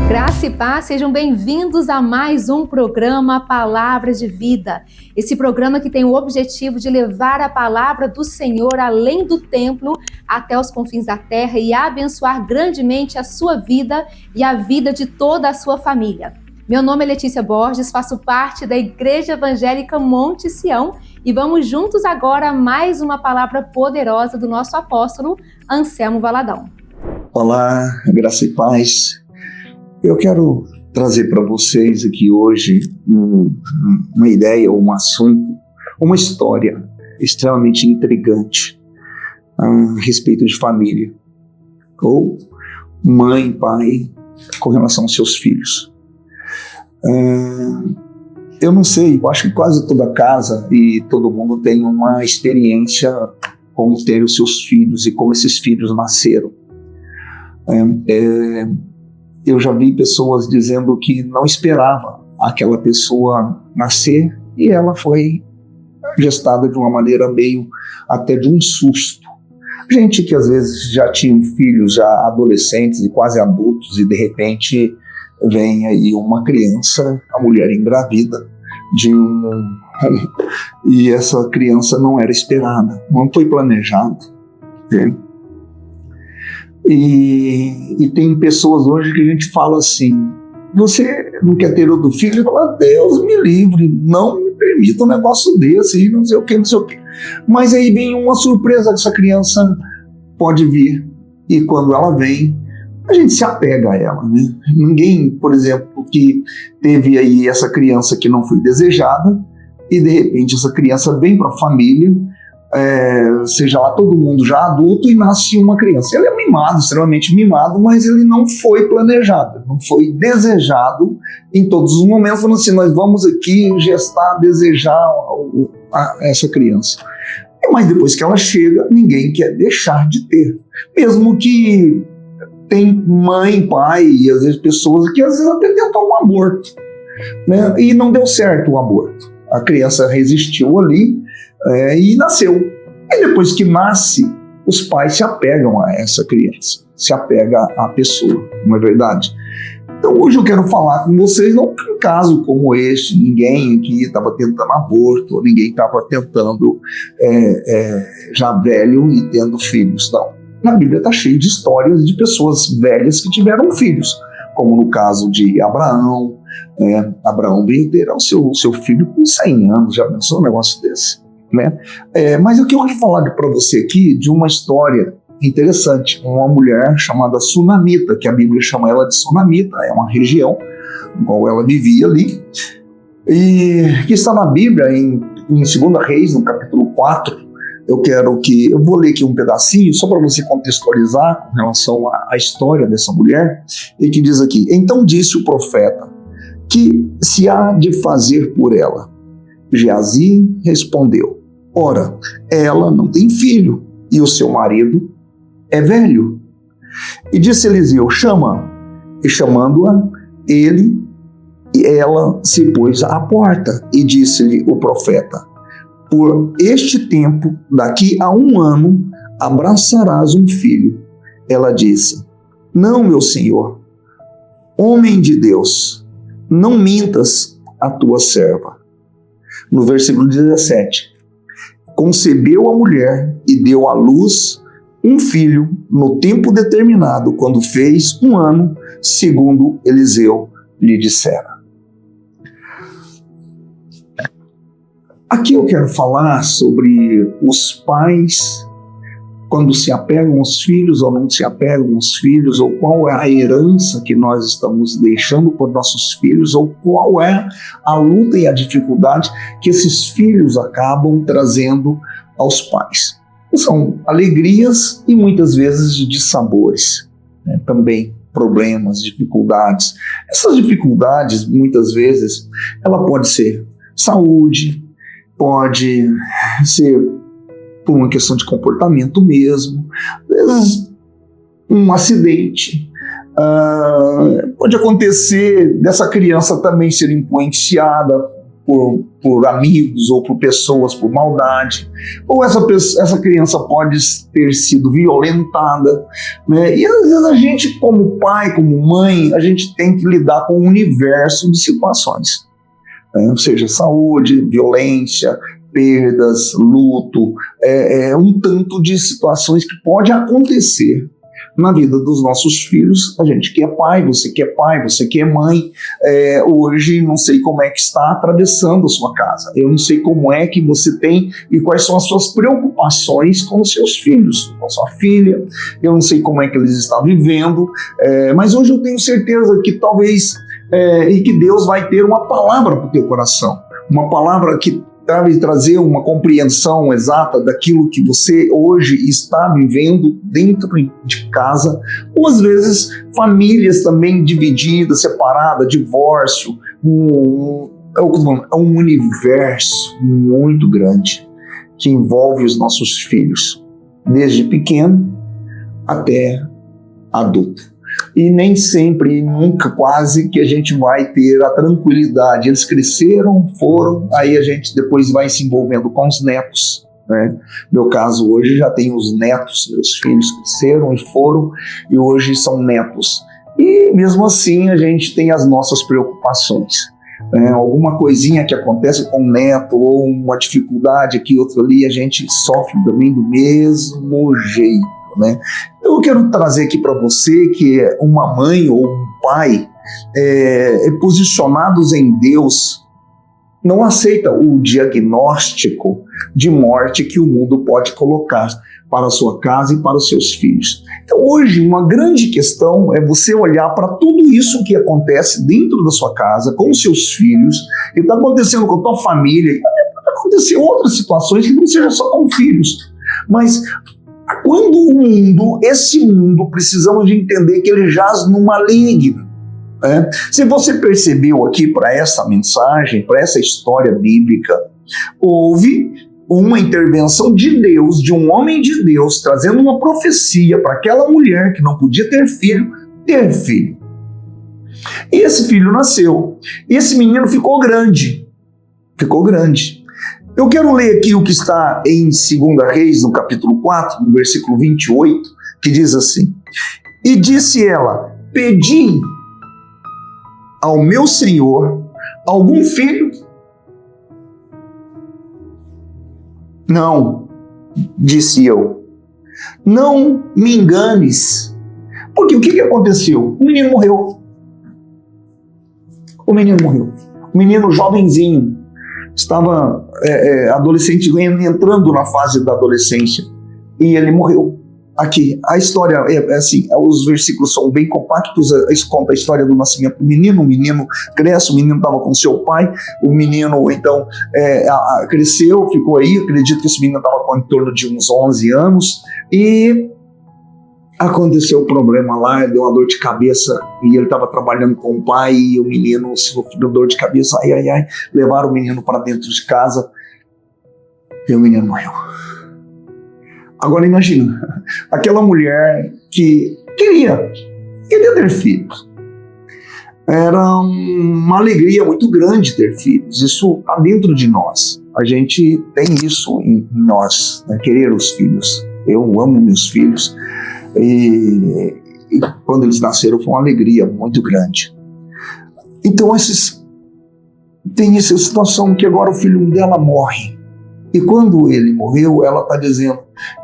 Graça e paz, sejam bem-vindos a mais um programa Palavra de Vida. Esse programa que tem o objetivo de levar a palavra do Senhor além do templo, até os confins da terra e abençoar grandemente a sua vida e a vida de toda a sua família. Meu nome é Letícia Borges, faço parte da Igreja Evangélica Monte Sião e vamos juntos agora a mais uma palavra poderosa do nosso apóstolo Anselmo Valadão. Olá, graça e paz. Eu quero trazer para vocês aqui hoje uma ideia, um assunto, uma história extremamente intrigante a respeito de família, ou mãe, pai, com relação aos seus filhos. Eu não sei, eu acho que quase toda casa e todo mundo tem uma experiência como ter os seus filhos e como esses filhos nasceram. Eu já vi pessoas dizendo que não esperava aquela pessoa nascer e ela foi gestada de uma maneira meio até de um susto. Gente que às vezes já tinha filhos, já adolescentes e quase adultos e de repente vem aí uma criança, a mulher engravida e essa criança não era esperada, não foi planejado, né? E tem pessoas hoje que a gente fala assim: você não quer ter outro filho? Eu falo, Deus me livre, não me permita um negócio desse, não sei o que, não sei o que. Mas aí vem uma surpresa que essa criança pode vir, e quando ela vem, a gente se apega a ela, né? Ninguém, por exemplo, que teve aí essa criança que não foi desejada, e de repente essa criança vem para a família, seja lá todo mundo já adulto e nasce uma criança. Ele é mimado, extremamente mimado, mas ele não foi planejado, não foi desejado em todos os momentos, falando assim, nós vamos aqui gestar, desejar essa criança. Mas depois que ela chega, ninguém quer deixar de ter. Mesmo que tem mãe, pai e às vezes pessoas que às vezes até tentam um aborto, né? E não deu certo o aborto. A criança resistiu ali, e nasceu. E depois que nasce, os pais se apegam a essa criança, se apega à pessoa, não é verdade? Então hoje eu quero falar com vocês, não um caso como este, ninguém aqui estava tentando aborto, ninguém estava tentando já velho e tendo filhos, não. Na Bíblia está cheio de histórias de pessoas velhas que tiveram filhos, como no caso de Abraão. Abraão veio ter o seu filho com 100 anos, já pensou um negócio desse? Né? Mas eu quero falar para você aqui de uma história interessante, uma mulher chamada Sunamita, que a Bíblia chama ela de Sunamita, é uma região na qual ela vivia ali, e que está na Bíblia em 2 Reis, no capítulo 4. Eu vou ler aqui um pedacinho só para você contextualizar com relação à história dessa mulher, e que diz aqui: então disse o profeta, que se há de fazer por ela? Geazi respondeu: ora, ela não tem filho, e o seu marido é velho. E disse Eliseu: chama. E chamando-a, ela se pôs à porta, e disse-lhe o profeta: por este tempo, daqui a 1 ano, abraçarás um filho. Ela disse: não, meu senhor, homem de Deus, não mintas a tua serva. No versículo 17, concebeu a mulher e deu à luz um filho no tempo determinado, quando fez 1 ano, segundo Eliseu lhe dissera. Aqui eu quero falar sobre os pais, quando se apegam aos filhos ou não se apegam aos filhos, ou qual é a herança que nós estamos deixando para nossos filhos, ou qual é a luta e a dificuldade que esses filhos acabam trazendo aos pais. São alegrias e muitas vezes dissabores, né? Também problemas, dificuldades. Essas dificuldades, muitas vezes, ela pode ser saúde, pode ser por uma questão de comportamento mesmo, às vezes um acidente, pode acontecer dessa criança também ser influenciada por amigos ou por pessoas, por maldade, ou essa criança pode ter sido violentada, né? E às vezes a gente, como pai, como mãe, a gente tem que lidar com um universo de situações, né? Ou seja, saúde, violência, perdas, luto, um tanto de situações que pode acontecer na vida dos nossos filhos. A gente que é pai, você que é mãe, hoje não sei como é que está atravessando a sua casa, eu não sei como é que você tem e quais são as suas preocupações com os seus filhos, com a sua filha, eu não sei como é que eles estão vivendo, mas hoje eu tenho certeza que talvez, e que Deus vai ter uma palavra para o teu coração, uma palavra que deve trazer uma compreensão exata daquilo que você hoje está vivendo dentro de casa, ou às vezes famílias também divididas, separadas, divórcio, é um universo muito grande que envolve os nossos filhos, desde pequeno até adulto. E nem sempre, nunca quase, que a gente vai ter a tranquilidade. Eles cresceram, foram, aí a gente depois vai se envolvendo com os netos, né? Meu caso hoje já tem os netos, meus filhos cresceram e foram, e hoje são netos. E mesmo assim a gente tem as nossas preocupações. Alguma coisinha que acontece com o neto, ou uma dificuldade aqui, outra ali, a gente sofre também do mesmo jeito, né? Eu quero trazer aqui para você que uma mãe ou um pai posicionados em Deus não aceita o diagnóstico de morte que o mundo pode colocar para a sua casa e para os seus filhos. Então hoje uma grande questão é você olhar para tudo isso que acontece dentro da sua casa, com os seus filhos, e está acontecendo com a tua família, e pode acontecer outras situações que não sejam só com filhos, mas quando o mundo, esse mundo, precisamos de entender que ele jaz no maligno. Se você percebeu aqui para essa mensagem, para essa história bíblica, houve uma intervenção de Deus, de um homem de Deus, trazendo uma profecia para aquela mulher que não podia ter filho. E esse filho nasceu. E esse menino ficou grande. Eu quero ler aqui o que está em 2 Reis, no capítulo 4, no versículo 28, que diz assim: E disse ela: Pedi ao meu senhor algum filho? Não, disse eu, não me enganes. Porque o que aconteceu? O menino morreu. O menino jovenzinho. Estava adolescente, entrando na fase da adolescência, e ele morreu. Aqui, a história é assim, os versículos são bem compactos, conta a história do nascimento do menino. O menino cresce, o menino estava com seu pai, o menino então cresceu, ficou aí, acredito que esse menino estava com em torno de uns 11 anos, e aconteceu um problema lá, deu uma dor de cabeça, e ele estava trabalhando com o pai, e o menino sofreu dor de cabeça, levaram o menino para dentro de casa, e o menino morreu. Agora imagina, aquela mulher que queria ter filhos. Era uma alegria muito grande ter filhos, isso está dentro de nós, a gente tem isso em nós, né? Querer os filhos. Eu amo meus filhos, e quando eles nasceram foi uma alegria muito grande. Então tem essa situação que agora o filho dela morre, e quando ele morreu, ela está dizendo: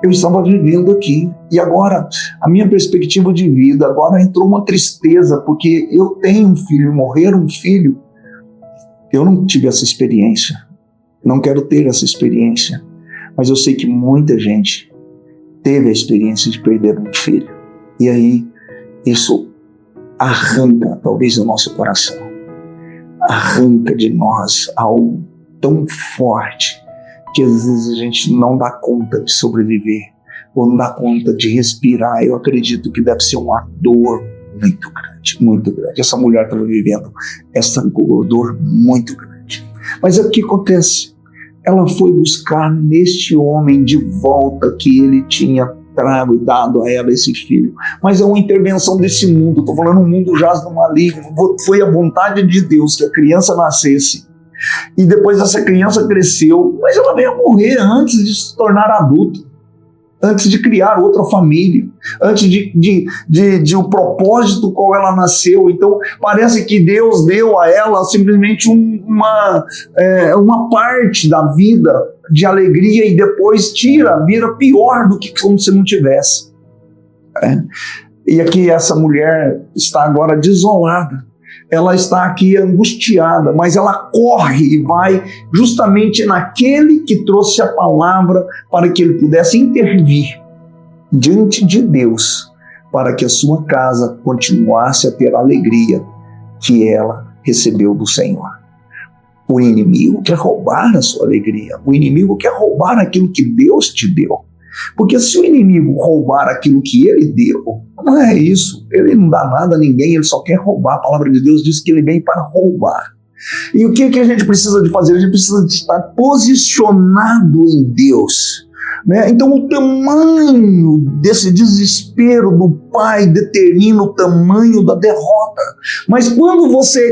eu estava vivendo aqui, e agora a minha perspectiva de vida, agora entrou uma tristeza, porque eu tenho um filho, morrer um filho, eu não tive essa experiência, não quero ter essa experiência, mas eu sei que muita gente teve a experiência de perder um filho, e aí isso arranca talvez o nosso coração, arranca de nós algo tão forte que às vezes a gente não dá conta de sobreviver, ou não dá conta de respirar. Eu acredito que deve ser uma dor muito grande, muito grande. Essa mulher estava vivendo essa dor muito grande. Mas o que acontece? Ela foi buscar neste homem de volta que ele tinha trago e dado a ela esse filho. Mas é uma intervenção desse mundo. Estou falando, um mundo jaz no maligno. Foi a vontade de Deus que a criança nascesse. E depois essa criança cresceu, mas ela veio a morrer antes de se tornar adulta, antes de criar outra família, antes de o propósito qual ela nasceu. Então parece que Deus deu a ela simplesmente uma parte da vida de alegria e depois vira pior do que como se não tivesse. E aqui essa mulher está agora desolada. Ela está aqui angustiada, mas ela corre e vai justamente naquele que trouxe a palavra para que ele pudesse intervir diante de Deus, para que a sua casa continuasse a ter a alegria que ela recebeu do Senhor. O inimigo quer roubar a sua alegria, o inimigo quer roubar aquilo que Deus te deu. Porque se o inimigo roubar aquilo que ele deu, não é isso. Ele não dá nada a ninguém, ele só quer roubar. A palavra de Deus diz que ele vem para roubar. E o que a gente precisa de fazer? A gente precisa de estar posicionado em Deus. Então o tamanho desse desespero do pai determina o tamanho da derrota. Mas quando você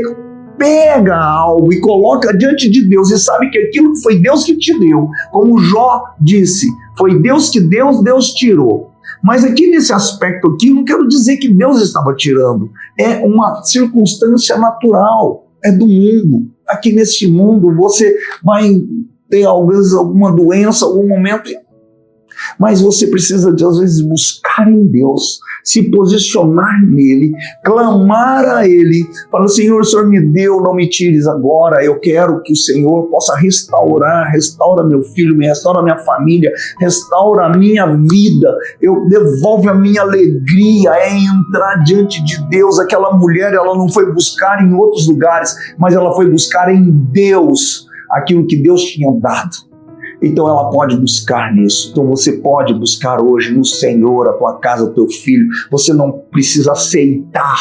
pega algo e coloca diante de Deus e sabe que aquilo que foi Deus que te deu, como Jó disse, foi Deus que deu, Deus tirou. Mas aqui nesse aspecto aqui, não quero dizer que Deus estava tirando, é uma circunstância natural, é do mundo. Aqui nesse mundo você vai ter às vezes alguma doença, algum momento, mas você precisa de às vezes buscar em Deus, se posicionar nele, clamar a ele, falar: Senhor, o Senhor me deu, não me tires agora, eu quero que o Senhor possa restaura meu filho, restaura minha família, restaura a minha vida, devolve a minha alegria, entrar diante de Deus. Aquela mulher, ela não foi buscar em outros lugares, mas ela foi buscar em Deus aquilo que Deus tinha dado. Então ela pode buscar nisso. Então você pode buscar hoje no Senhor, a tua casa, o teu filho. Você não precisa aceitar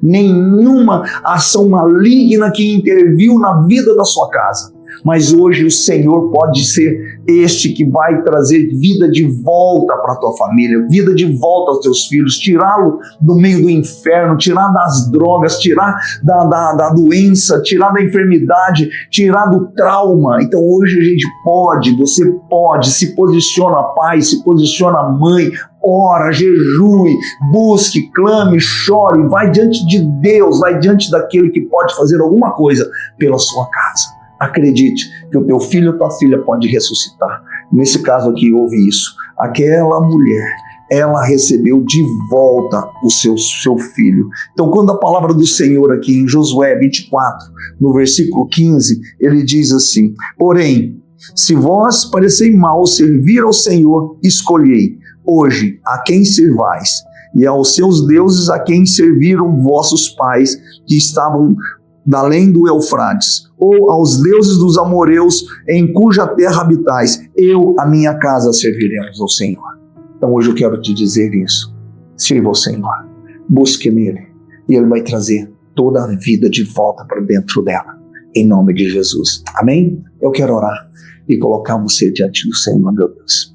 nenhuma ação maligna que interviu na vida da sua casa. Mas hoje o Senhor pode ser este que vai trazer vida de volta para a tua família, vida de volta aos teus filhos, tirá-lo do meio do inferno, tirar das drogas, tirar da doença, tirar da enfermidade, tirar do trauma. Então hoje a gente você pode, se posiciona pai, se posiciona mãe, ora, jejue, busque, clame, chore, vai diante de Deus, vai diante daquele que pode fazer alguma coisa pela sua casa. Acredite que o teu filho ou tua filha pode ressuscitar. Nesse caso aqui houve isso. Aquela mulher, ela recebeu de volta o seu filho. Então quando a palavra do Senhor aqui em Josué 24, no versículo 15, ele diz assim: porém, se vós parecei mal servir ao Senhor, escolhei hoje a quem servais, e aos seus deuses a quem serviram vossos pais, que estavam da além do Eufrates, ou aos deuses dos amoreus em cuja terra habitais, a minha casa serviremos ao Senhor. Então hoje eu quero te dizer isso: sirva ao Senhor, busque nele, e ele vai trazer toda a vida de volta para dentro dela, em nome de Jesus. Amém? Eu quero orar e colocar você diante do Senhor, meu Deus.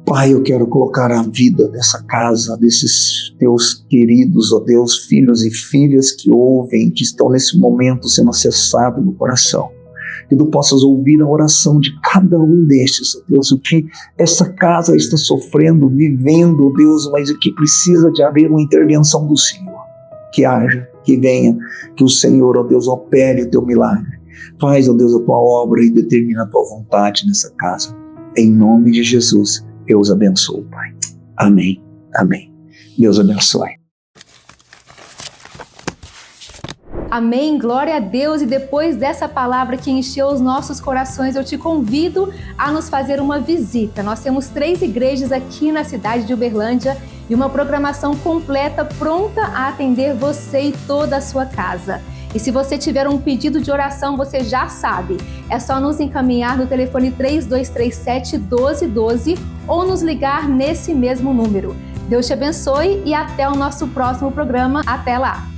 Pai, eu quero colocar a vida dessa casa, desses teus queridos, ó Deus, filhos e filhas que ouvem, que estão nesse momento sendo acessados no coração. Que tu possas ouvir a oração de cada um destes, ó Deus, o que essa casa está sofrendo, vivendo, ó Deus, mas o que precisa de haver uma intervenção do Senhor. Que haja, que venha, que o Senhor, ó Deus, opere o teu milagre. Faz, ó Deus, a tua obra e determina a tua vontade nessa casa. Em nome de Jesus. Deus abençoe, Pai. Amém. Amém. Deus abençoe. Amém, glória a Deus. E depois dessa palavra que encheu os nossos corações, eu te convido a nos fazer uma visita. Nós temos 3 igrejas aqui na cidade de Uberlândia e uma programação completa pronta a atender você e toda a sua casa. E se você tiver um pedido de oração, você já sabe, é só nos encaminhar no telefone 3237-1212 ou nos ligar nesse mesmo número. Deus te abençoe e até o nosso próximo programa. Até lá!